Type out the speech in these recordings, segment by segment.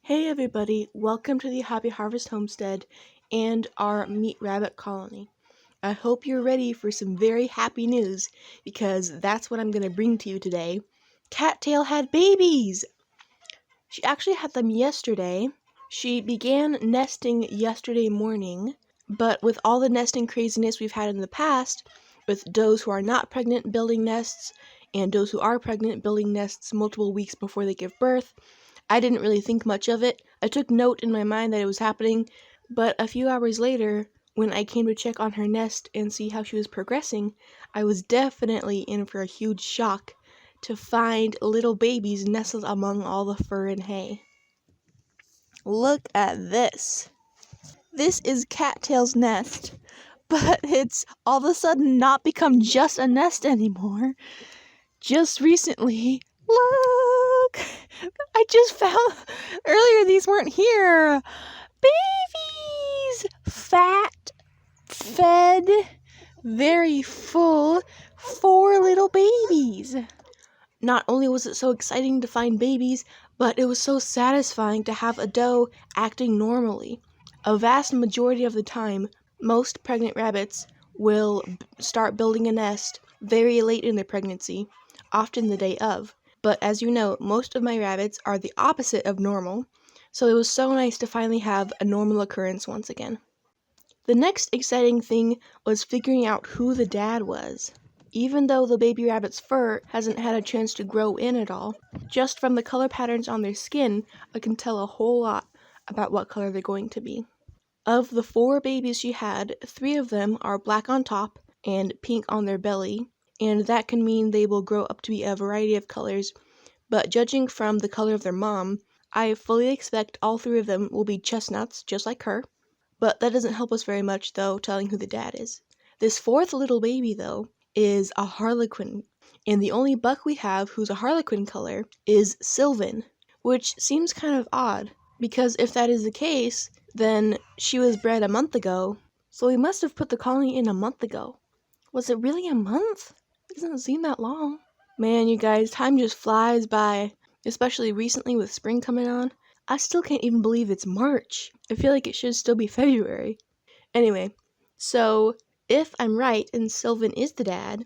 Hey everybody, welcome to the Happy Harvest Homestead and our meat rabbit colony. I hope you're ready for some very happy news because that's what I'm going to bring to you today. Cattail had babies! She actually had them yesterday. She began nesting yesterday morning, but with all the nesting craziness we've had in the past, with does who are not pregnant building nests and does who are pregnant building nests multiple weeks before they give birth, I didn't really think much of it. I took note in my mind that it was happening, but a few hours later, when I came to check on her nest and see how she was progressing, I was definitely in for a huge shock to find little babies nestled among all the fur and hay. Look at this. This is Cattail's nest, but it's all of a sudden not become just a nest anymore. Just recently, look! I just found earlier these weren't here. Babies! Fat, fed, very full, 4 little babies. Not only was it so exciting to find babies, but it was so satisfying to have a doe acting normally. A vast majority of the time, most pregnant rabbits will start building a nest very late in their pregnancy, often the day of. But as you know, most of my rabbits are the opposite of normal, so it was so nice to finally have a normal occurrence once again. The next exciting thing was figuring out who the dad was. Even though the baby rabbit's fur hasn't had a chance to grow in at all, just from the color patterns on their skin, I can tell a whole lot about what color they're going to be. Of the 4 babies she had, 3 of them are black on top and pink on their belly, and that can mean they will grow up to be a variety of colors, but judging from the color of their mom, I fully expect all 3 of them will be chestnuts, just like her, but that doesn't help us very much, though, telling who the dad is. This 4th little baby, though, is a harlequin, and the only buck we have who's a harlequin color is Sylvan, which seems kind of odd, because if that is the case, then she was bred a month ago, so we must have put the colony in a month ago. Was it really a month? It doesn't seem that long. Man, you guys, time just flies by, especially recently with spring coming on. I still can't even believe it's March. I feel like it should still be February. Anyway, so if I'm right and Sylvan is the dad,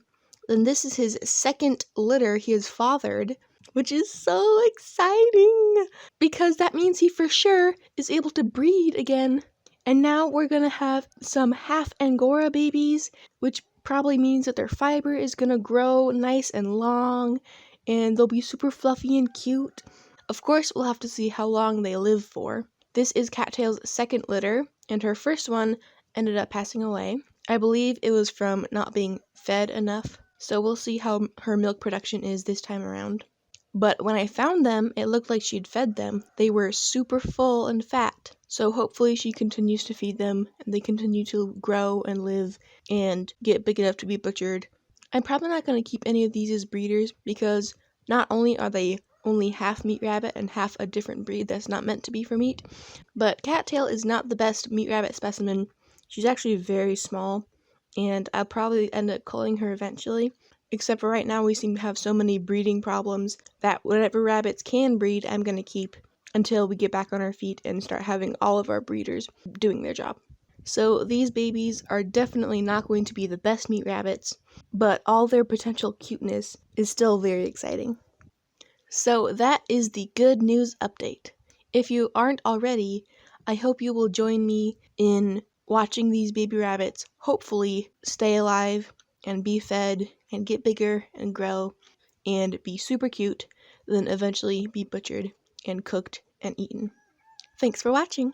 then this is his 2nd litter he has fathered, which is so exciting because that means he for sure is able to breed again. And now we're gonna have some half Angora babies, which probably means that their fiber is gonna grow nice and long, and they'll be super fluffy and cute. Of course, we'll have to see how long they live for. This is Cattail's 2nd litter, and her first one ended up passing away. I believe it was from not being fed enough, so we'll see how her milk production is this time around. But when I found them, it looked like she'd fed them. They were super full and fat, so hopefully she continues to feed them, and they continue to grow and live and get big enough to be butchered. I'm probably not going to keep any of these as breeders because not only are they only half meat rabbit and half a different breed that's not meant to be for meat, but Cattail is not the best meat rabbit specimen. She's actually very small, and I'll probably end up culling her eventually, except for right now we seem to have so many breeding problems that whatever rabbits can breed, I'm going to keep until we get back on our feet and start having all of our breeders doing their job. So these babies are definitely not going to be the best meat rabbits, but all their potential cuteness is still very exciting. So that is the good news update. If you aren't already, I hope you will join me in watching these baby rabbits hopefully stay alive and be fed and get bigger and grow and be super cute, then eventually be butchered and cooked and eaten. Thanks for watching!